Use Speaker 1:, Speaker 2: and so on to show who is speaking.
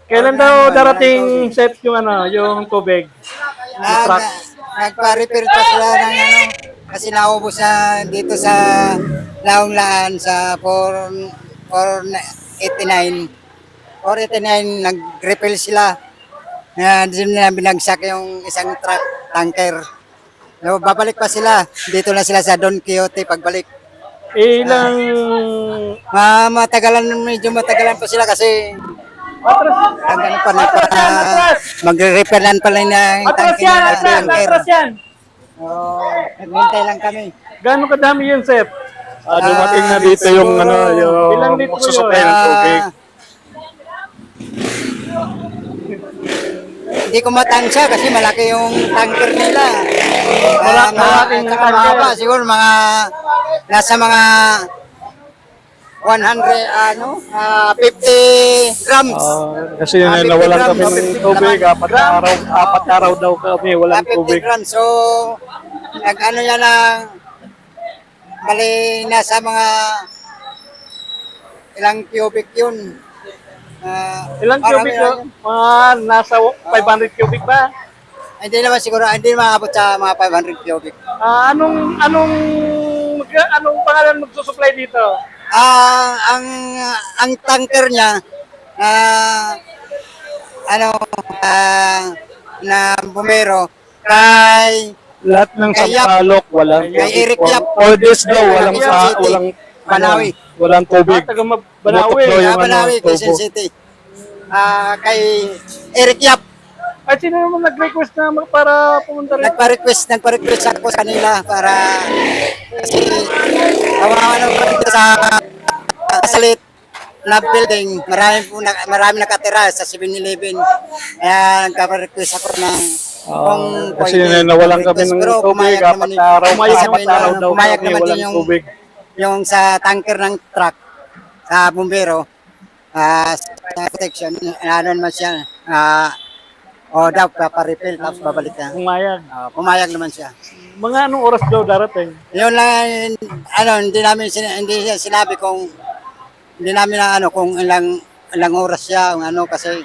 Speaker 1: Kailan daw darating set yung yung tubig? Yung
Speaker 2: Nag,
Speaker 1: truck.
Speaker 2: nagpa-repair pa sila ng kasi naubos na dito sa Launglaan sa 489. 489, nag-refill sila. Doon na binagsak yung isang truck, tanker. So, babalik pa sila. Dito na sila sa Don Quixote pagbalik.
Speaker 1: Ilang
Speaker 2: Matagalan, medyo matagalan pa sila kasi
Speaker 1: atras,
Speaker 2: hanggang pa na
Speaker 1: atras yan, atras!
Speaker 2: magre-repairan pala na yung
Speaker 1: Atras
Speaker 2: tanker
Speaker 1: yan,
Speaker 2: nila,
Speaker 1: atras,
Speaker 2: tanker.
Speaker 1: atras yan!
Speaker 2: Naghintay lang kami.
Speaker 1: Gaano kadami yun, Sep?
Speaker 3: Dumating na dito yung
Speaker 1: Ilang
Speaker 3: yung
Speaker 1: litro
Speaker 3: magsusupply
Speaker 1: yun?
Speaker 3: ng tubig.
Speaker 2: Hindi ko matansya kasi malaki yung tanker nila.
Speaker 1: Malaking tanker.
Speaker 2: Mahaba, siguro mga nasa mga 50 grams.
Speaker 3: Kasi yun,
Speaker 2: 50
Speaker 3: nawalan
Speaker 2: grams,
Speaker 3: kami ng
Speaker 2: 50
Speaker 3: tubig.
Speaker 2: grams.
Speaker 3: 4 araw daw kami walang
Speaker 2: 50
Speaker 3: tubig.
Speaker 2: grams. So, nag-ano yan ng bali nasa mga ilang cubic yun.
Speaker 1: Ilang
Speaker 2: marami
Speaker 1: cubic
Speaker 2: lang
Speaker 1: yun? Mga nasa 500 cubic ba?
Speaker 2: Hindi naman siguro, hindi maabot sa mga 500 cubic.
Speaker 1: Anong pangalan magsusupply dito?
Speaker 2: Ang tanker niya ano na bumero kay
Speaker 3: Lahat ng
Speaker 2: Kay Yap.
Speaker 3: sampalok, walang
Speaker 2: Kay Eric Yap.
Speaker 3: 4 days daw, walang
Speaker 2: Quezon City.
Speaker 3: walang
Speaker 2: Banawi.
Speaker 3: walang tubig.
Speaker 1: Taga
Speaker 3: Banawi.
Speaker 1: Banawi.
Speaker 3: Yung
Speaker 2: Banawi, Quezon
Speaker 3: tubo.
Speaker 2: City. Kay Eric Yap.
Speaker 1: At sino naman nag-request na para pumunta rin?
Speaker 2: Nagpa-request ako sa kanila para kasi kawawa naman dito sa salit na building. Marami nakatira sa 7-Eleven. Kaya nagpa-request ako ng kung
Speaker 3: Kasi
Speaker 2: pwede.
Speaker 3: nawalan kami
Speaker 2: Request,
Speaker 3: ng
Speaker 2: pero
Speaker 3: tubig.
Speaker 2: pumayag
Speaker 3: 4
Speaker 2: naman
Speaker 3: araw,
Speaker 1: pumayag
Speaker 3: 4 araw daw
Speaker 2: pumayag
Speaker 3: kami
Speaker 2: naman din
Speaker 3: walang tubig.
Speaker 2: yung sa tanker ng truck sa bumbero sa protection ano naman siya daw paparefill tapos babalik na.
Speaker 1: Pumayag.
Speaker 2: Pumayag naman siya.
Speaker 1: Mga anong oras daw darating?
Speaker 2: Yun lang hindi siya sinabi kung hindi namin na kung ilang oras siya kasi